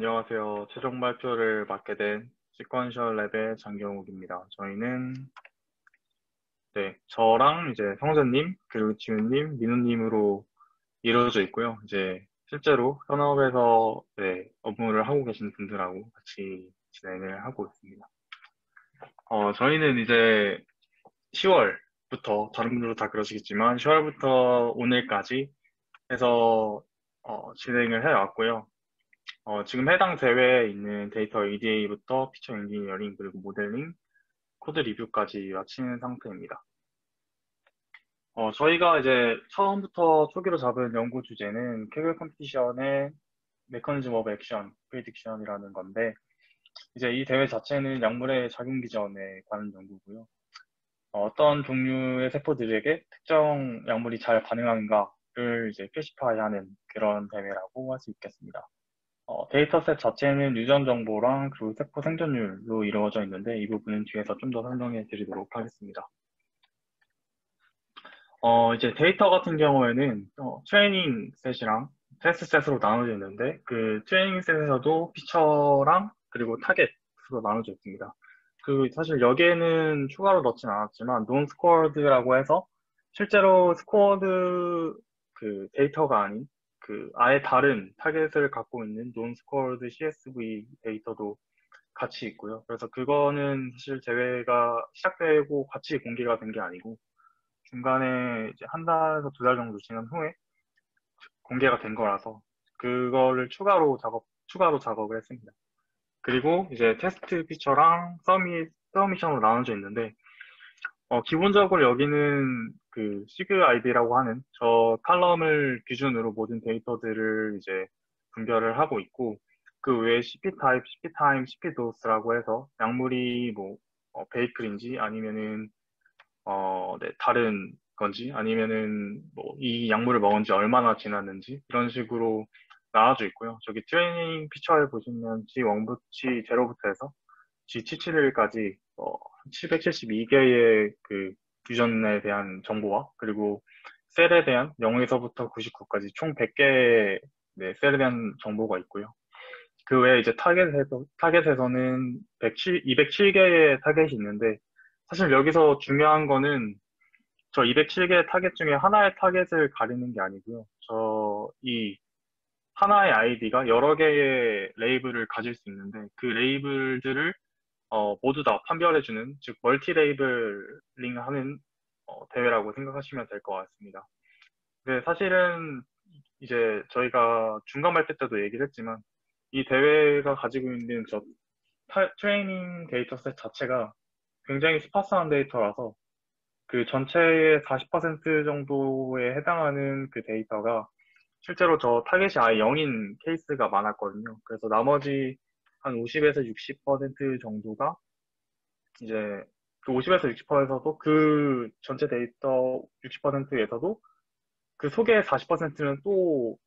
안녕하세요. 최종 발표를 맡게 된 시퀀셜 랩의 장경욱입니다. 저희는 저랑 이제 성재님, 그리고 지훈님, 민우님으로 이루어져 있고요. 이제 실제로 현업에서 업무를 하고 계신 분들하고 같이 진행을 하고 있습니다. 저희는 이제 10월부터 다른 분들도 다 그러시겠지만 10월부터 오늘까지 해서 진행을 해왔고요. 지금 해당 대회에 있는 데이터 EDA부터 피처 엔지니어링 그리고 모델링, 코드 리뷰까지 마치는 상태입니다. 저희가 이제 처음부터 초기로 잡은 연구 주제는 캐글 컴피티션의 메커니즘 오브 액션, 프리딕션이라는 건데, 이제 이 대회 자체는 약물의 작용 기전에 관한 연구고요. 어떤 종류의 세포들에게 특정 약물이 잘 반응하는가를 이제 표시파이하는 그런 대회라고 할 수 있겠습니다. 데이터셋 자체는 유전 정보랑 그리고 세포 생존율로 이루어져 있는데 이 부분은 뒤에서 좀 더 설명해 드리도록 하겠습니다. 이제 데이터 같은 경우에는 트레이닝 셋이랑 테스트 셋으로 나눠져 있는데 그 트레이닝 셋에서도 피처랑 그리고 타겟으로 나눠져 있습니다. 그 사실 여기에는 추가로 넣진 않았지만 논 스코어드라고 해서 실제로 스코어드 그 데이터가 아닌 그 아예 다른 타겟을 갖고 있는 논 스코어드 CSV 데이터도 같이 있고요. 그래서 그거는 사실 대회가 시작되고 같이 공개가 된 게 아니고 중간에 이제 한 달에서 두 달 정도 지난 후에 공개가 된 거라서 그거를 추가로 작업을 했습니다. 그리고 이제 테스트 피처랑 서미션으로 나눠져 있는데, 기본적으로 여기는 그 시그 아이디라고 하는 저 칼럼을 기준으로 모든 데이터들을 이제 분별을 하고 있고, 그 외에 CP 타입, CP 타임, CP 도스라고 해서 약물이 뭐, 베이클인지 아니면은 다른 건지 아니면은 뭐 이 약물을 먹은 지 얼마나 지났는지 이런 식으로 나눠져 있고요. 저기 트레이닝 피처에 보시면 G1부터 G0부터 해서 G711까지 772개의 그 퓨전에 대한 정보와 그리고 셀에 대한 0에서부터 99까지 총 100개의 셀에 대한 정보가 있고요. 그 외에 이제 타겟에서는 207개의 타겟이 있는데 사실 여기서 중요한 거는 저 207개의 타겟 중에 하나의 타겟을 가리는 게 아니고요. 이 하나의 아이디가 여러 개의 레이블을 가질 수 있는데 그 레이블들을 모두 다 판별해주는 즉 멀티 레이블링 하는 대회라고 생각하시면 될 것 같습니다. 근데 사실은 이제 저희가 중간 발표 때도 얘기를 했지만 이 대회가 가지고 있는 트레이닝 데이터셋 자체가 굉장히 스파스한 데이터라서 그 전체의 40% 정도에 해당하는 그 데이터가 실제로 저 타겟이 아예 0인 케이스가 많았거든요. 그래서 나머지 한 50에서 60% 정도가 이제 그 50에서 60%에서도 그 전체 데이터 60%에서도 그 속의 40%는 또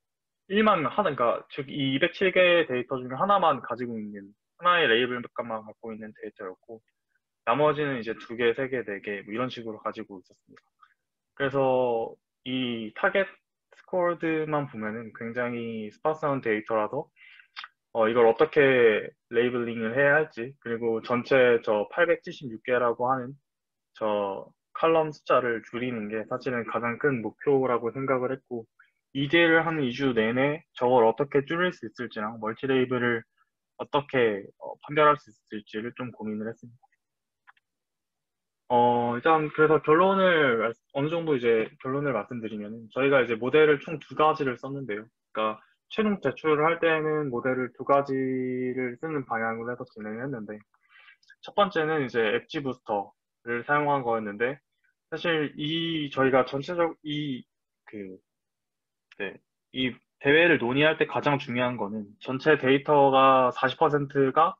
1만 하나, 그러니까 즉 이 207개의 데이터 중에 하나만 가지고 있는 하나의 레이블값만 갖고 있는 데이터였고 나머지는 이제 두 개, 세 개, 네 개, 뭐 이런 식으로 가지고 있었습니다. 그래서 이 타겟 스코어드만 보면은 굉장히 스파스한 데이터라서 이걸 어떻게 레이블링을 해야 할지 그리고 전체 저 876개라고 하는 저 칼럼 숫자를 줄이는 게 사실은 가장 큰 목표라고 생각을 했고 이제를 한 2주 내내 저걸 어떻게 줄일 수 있을지랑 멀티 레이블을 어떻게 판별할 수 있을지를 좀 고민을 했습니다. 일단 그래서 어느 정도 이제 결론을 말씀드리면 저희가 이제 모델을 총 두 가지를 썼는데요. 그러니까 최종 제출을 할 때는 모델을 두 가지를 쓰는 방향으로 해서 진행을 했는데 첫 번째는 이제 엣지 부스터를 사용한 거였는데 사실 저희가 그, 네, 이 대회를 논의할 때 가장 중요한 거는 전체 데이터가 40%가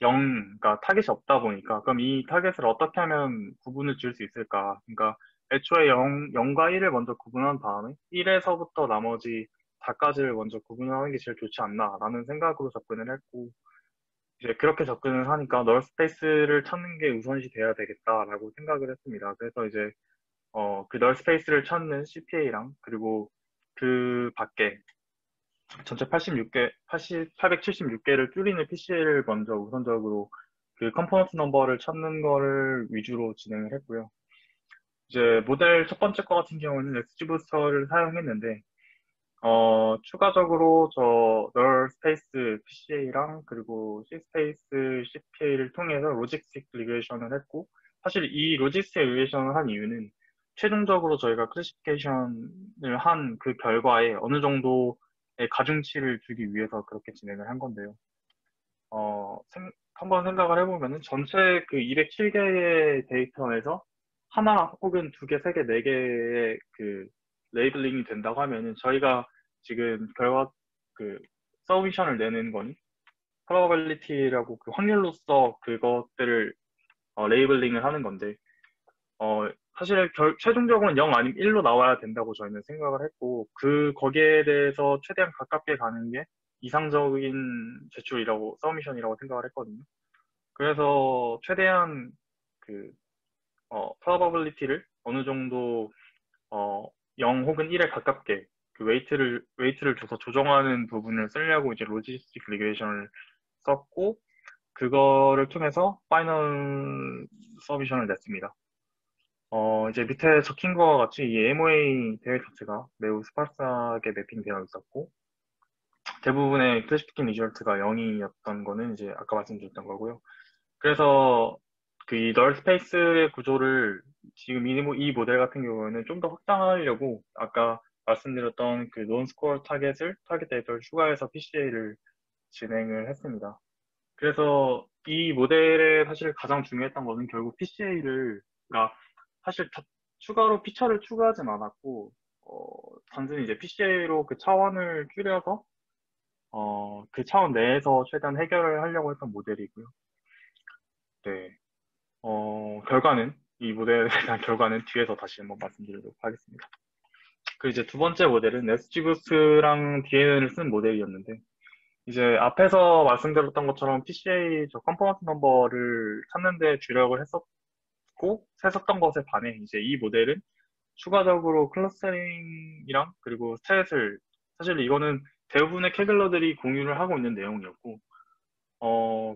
0, 그러니까 타겟이 없다 보니까, 그럼 이 타겟을 어떻게 하면 구분을 지을 수 있을까? 그러니까, 애초에 0과 1을 먼저 구분한 다음에, 1에서부터 나머지 4까지를 먼저 구분하는 게 제일 좋지 않나라는 생각으로 접근을 했고, 이제 그렇게 접근을 하니까 널 스페이스를 찾는 게 우선시 돼야 되겠다라고 생각을 했습니다. 그래서 이제, 그 널 스페이스를 찾는 CPA랑, 그리고 그 밖에 전체 86개, 876개를 줄이는 PC를 먼저 우선적으로 그 컴포넌트 넘버를 찾는 거를 위주로 진행을 했고요. 이제 모델 첫 번째 거 같은 경우는 XG 부스터를 사용했는데, 추가적으로 저 널 스페이스 PCA랑 그리고 C 스페이스 CPA를 통해서 로직스틱 리그레이션을 했고, 사실 이 로직스틱 리그레이션을 한 이유는 최종적으로 저희가 클래시피케이션을 한 그 결과에 어느 정도의 가중치를 주기 위해서 그렇게 진행을 한 건데요. 한번 생각을 해보면은 전체 그 207개의 데이터에서 하나 혹은 두 개, 세 개, 네 개의 그 레이블링이 된다고 하면은 저희가 지금 결과 그 서브미션을 내는 거니 probability라고 그 확률로서 그것들을 레이블링을 하는 건데 어, 사실 최종적으로는 0 아니면 1로 나와야 된다고 저희는 생각을 했고, 거기에 대해서 최대한 가깝게 가는 게 이상적인 제출이라고, 서미션이라고 생각을 했거든요. 그래서 최대한 그, probability를 어느 정도, 어, 0 혹은 1에 가깝게 웨이트를 줘서 조정하는 부분을 쓰려고 이제 로지스틱 리그레이션을 썼고, 그거를 통해서 파이널 서미션을 냈습니다. 이제 밑에 적힌 거와 같이 이 MOA 대회 자체가 매우 스파스하게 매핑되어 있었고, 대부분의 클래식킨 리절트가 0이었던 거는 이제 아까 말씀드렸던 거고요. 그래서 그 이 널 스페이스의 구조를 지금 이 모델 같은 경우에는 좀 더 확장하려고 아까 말씀드렸던 그 논스코어 타겟 데이터를 추가해서 PCA를 진행을 했습니다. 그래서 이 모델에 사실 가장 중요했던 거는 결국 PCA를, 그러니까 사실 추가로 피처를 추가하진 않았고, 단순히 이제 PCA로 그 차원을 줄여서, 그 차원 내에서 최대한 해결을 하려고 했던 모델이고요. 네. 이 모델에 대한 결과는 뒤에서 다시 한번 말씀드리도록 하겠습니다. 그 이제 두 번째 모델은 SGBoost랑 DNN을 쓴 모델이었는데, 이제 앞에서 말씀드렸던 것처럼 PCA 저 컴포넌트 넘버를 찾는 데 주력을 했었고, 했었던 것에 반해 이제 이 모델은 추가적으로 클러스터링이랑 그리고 스탯을, 사실 이거는 대부분의 캐글러들이 공유를 하고 있는 내용이었고,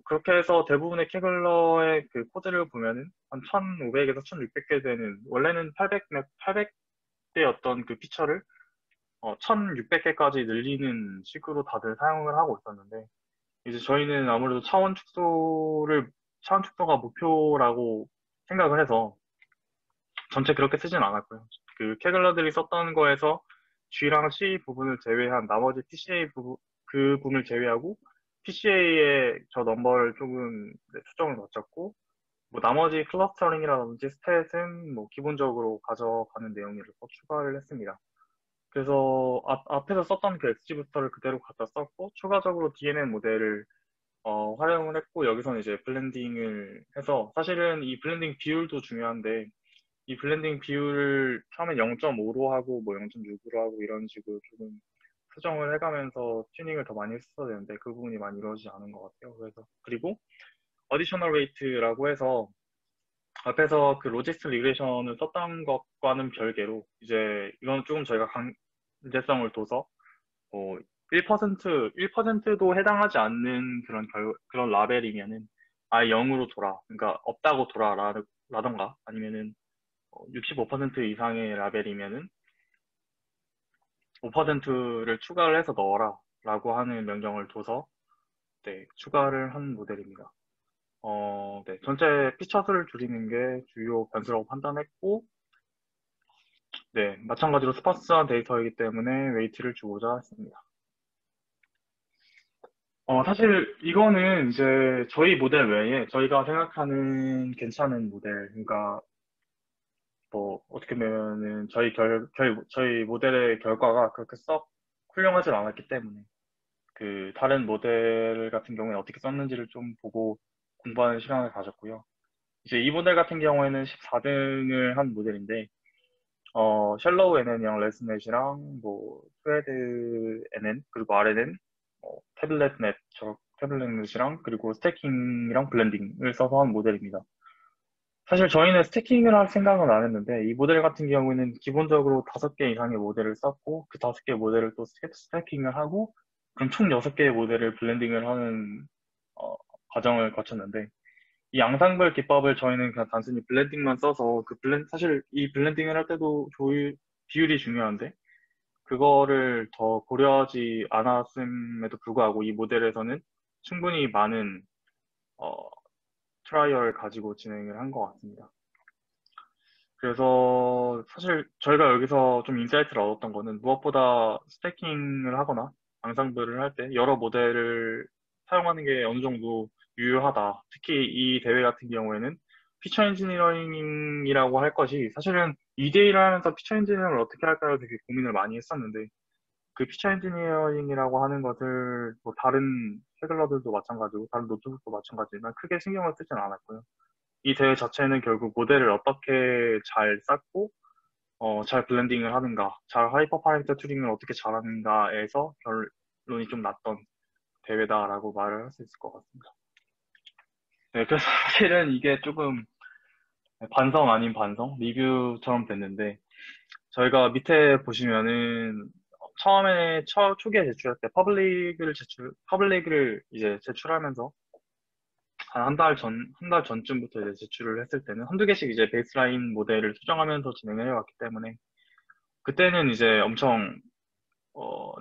그렇게 해서 대부분의 캐글러의 그 코드를 보면은 한 1500에서 1600개 되는, 원래는 800대였던 그 피처를 1600개까지 늘리는 식으로 다들 사용을 하고 있었는데, 이제 저희는 아무래도 차원 축소가 목표라고 생각을 해서 전체 그렇게 쓰진 않았고요. 그 캐글러들이 썼던 거에서 G랑 C 부분을 제외한 나머지 PCA 그 부분을 제외하고 PCA의 저 넘버를 조금 수정을 맞췄고, 뭐 나머지 클러스터링이라든지 스탯은 뭐 기본적으로 가져가는 내용이라서 추가를 했습니다. 그래서 앞에서 썼던 그 XG 부스터를 그대로 갖다 썼고, 추가적으로 DNN 모델을 활용을 했고, 여기서는 이제 블렌딩을 해서, 사실은 이 블렌딩 비율도 중요한데, 이 블렌딩 비율을 처음엔 0.5로 하고, 뭐 0.6으로 하고, 이런 식으로 조금 수정을 해가면서 튜닝을 더 많이 했어야 되는데, 그 부분이 많이 이루어지지 않은 것 같아요. 그리고, 어디셔널 웨이트라고 해서, 앞에서 그 로지스트 리그레이션을 썼던 것과는 별개로, 이제, 이건 조금 저희가 강제성을 둬서, 뭐 1%도 해당하지 않는 그런 라벨이면은 아예 0으로 돌아. 그러니까 없다고 돌아라던가 아니면은 65% 이상의 라벨이면은 5%를 추가를 해서 넣어라 라고 하는 명령을 둬서 네, 추가를 한 모델입니다. 네, 전체 피처 수를 줄이는 게 주요 변수라고 판단했고, 네, 마찬가지로 스파스한 데이터이기 때문에 웨이트를 주고자 했습니다. 사실 이거는 이제 저희 모델 외에 저희가 생각하는 괜찮은 모델, 그러니까 뭐 어떻게 보면은 저희 모델의 결과가 그렇게 썩 훌륭하진 않았기 때문에 그 다른 모델 같은 경우에 어떻게 썼는지를 좀 보고 공부하는 시간을 가졌고요. 이제 이 모델 같은 경우에는 14등을 한 모델인데, 셜로우 NN이랑 레슨넷이랑 뭐 스웨드 NN 그리고 RNN, 태블릿넷이랑 그리고 스태킹이랑 블렌딩을 써서 한 모델입니다. 사실 저희는 스태킹을 할 생각은 안 했는데, 이 모델 같은 경우에는 기본적으로 5개 이상의 모델을 썼고, 그 5개 모델을 또 스태킹을 하고, 그럼 총 6개의 모델을 블렌딩을 하는, 어, 과정을 거쳤는데, 이 양상별 기법을 저희는 그냥 단순히 블렌딩만 써서, 사실 이 블렌딩을 할 때도 비율이 중요한데, 그거를 더 고려하지 않았음에도 불구하고 이 모델에서는 충분히 많은, 어, 트라이얼을 가지고 진행을 한 것 같습니다. 그래서 사실 저희가 여기서 좀 인사이트를 얻었던 거는 무엇보다 스태킹을 하거나 앙상블을 할 때 여러 모델을 사용하는 게 어느 정도 유효하다. 특히 이 대회 같은 경우에는 피처 엔지니어링이라고 할 것이 사실은 2대1을 하면서 피처 엔지니어링을 어떻게 할까요? 되게 고민을 많이 했었는데 그 피처 엔지니어링이라고 하는 것을 뭐 다른 태글러들도 마찬가지고 다른 노트북도 마찬가지지만 크게 신경을 쓰진 않았고요. 이 대회 자체는 결국 모델을 어떻게 잘 쌓고 잘 블렌딩을 하는가, 잘 하이퍼 파라미터 튜닝을 어떻게 잘하는가에서 결론이 좀 났던 대회다라고 말을 할 수 있을 것 같습니다. 네, 그래서 사실은 이게 조금 반성 아닌 반성 리뷰처럼 됐는데 저희가 밑에 보시면은 처음에 초기에 제출할 때 퍼블릭을 이제 제출하면서 한 달 한 달 전쯤부터 이제 제출을 했을 때는 한두 개씩 이제 베이스라인 모델을 수정하면서 진행을 해왔기 때문에 그때는 이제 엄청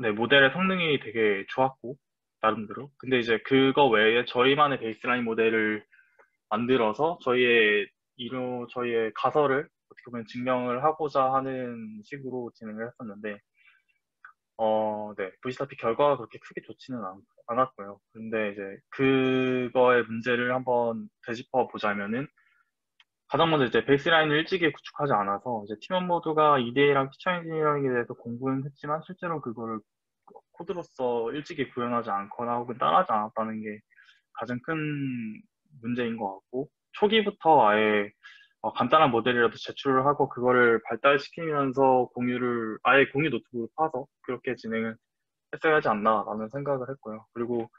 네, 모델의 성능이 되게 좋았고 나름대로. 근데 이제 그거 외에 저희만의 베이스라인 모델을 만들어서 저희의 가설을 어떻게 보면 증명을 하고자 하는 식으로 진행을 했었는데 네, 보시다시피 결과가 그렇게 크게 좋지는 않았고요. 근데 이제 그거의 문제를 한번 되짚어 보자면은 가장 먼저 이제 베이스라인을 일찍이 구축하지 않아서 이제 팀원 모두가 EDA랑 피처 엔지니어링에 대해서 공부는 했지만 실제로 그거를 코드로서 일찍이 구현하지 않거나 혹은 따라하지 않았다는 게 가장 큰 문제인 것 같고 초기부터 아예 간단한 모델이라도 제출을 하고 그거를 발달시키면서 아예 공유 노트북을 파서 그렇게 진행을 했어야 하지 않나라는 생각을 했고요. 그리고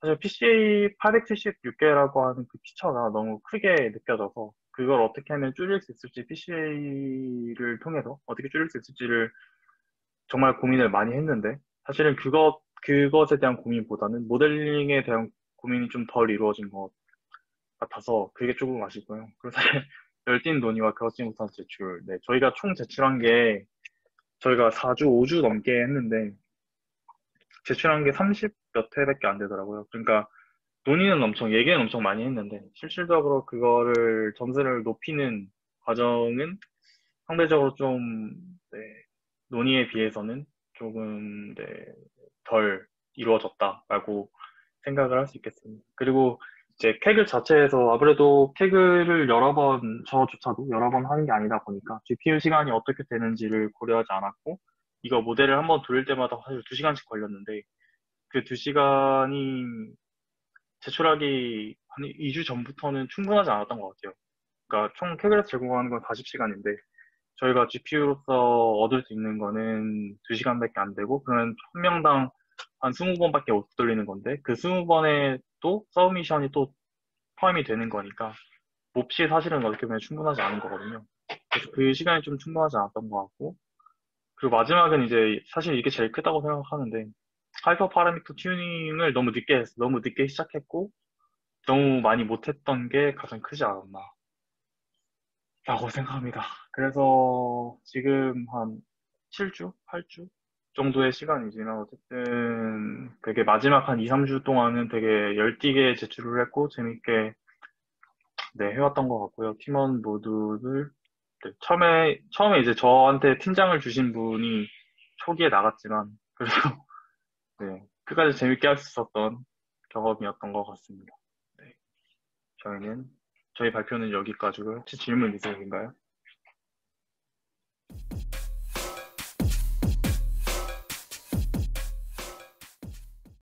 사실 PCA 876개라고 하는 그 피처가 너무 크게 느껴져서 그걸 어떻게 하면 줄일 수 있을지 PCA를 통해서 어떻게 줄일 수 있을지를 정말 고민을 많이 했는데 사실은 그것에 대한 고민보다는 모델링에 대한 고민이 좀 덜 이루어진 것 같아서 그게 조금 아쉽고요. 그리고 사실 열띤 논의와 그것이 못한 제출. 네, 저희가 총 제출한 게 저희가 4주, 5주 넘게 했는데 제출한 게 30 몇 회밖에 안 되더라고요. 그러니까 얘기는 엄청 많이 했는데, 실질적으로 그거를 점수를 높이는 과정은 상대적으로 좀, 네, 논의에 비해서는 조금, 네, 덜 이루어졌다라고 생각을 할 수 있겠습니다. 그리고 이제 캐글 자체에서 아무래도 캐글을 저조차도 여러 번 하는 게 아니다 보니까 GPU 시간이 어떻게 되는지를 고려하지 않았고, 이거 모델을 한번 돌릴 때마다 사실 2시간씩 걸렸는데, 그 2시간이 제출하기 한 2주 전부터는 충분하지 않았던 것 같아요. 그러니까 총 캐글에서 제공하는 건 40시간인데 저희가 GPU로서 얻을 수 있는 거는 2시간밖에 안 되고 그러면 한 명당 한 20번밖에 못 돌리는 건데 그 20번에 또 서브미션이 또 포함이 되는 거니까 몹시 사실은 어떻게 보면 충분하지 않은 거거든요. 그래서 그 시간이 좀 충분하지 않았던 것 같고 그리고 마지막은 이제 사실 이게 제일 크다고 생각하는데 하이퍼 파라미터 튜닝을 너무 늦게 시작했고 너무 많이 못했던 게 가장 크지 않았나 라고 생각합니다. 그래서 지금 한 7주, 8주 정도의 시간이지만 어쨌든 되게 마지막 한 2, 3주 동안은 되게 열띠게 제출을 했고 재밌게 네, 해왔던 것 같고요. 팀원 모두들 네, 처음에 이제 저한테 팀장을 주신 분이 초기에 나갔지만 그래도 네, 끝까지 재밌게 할 수 있었던 경험이었던 것 같습니다. 네, 저희 발표는 여기까지고요. 혹시 질문 있으신가요?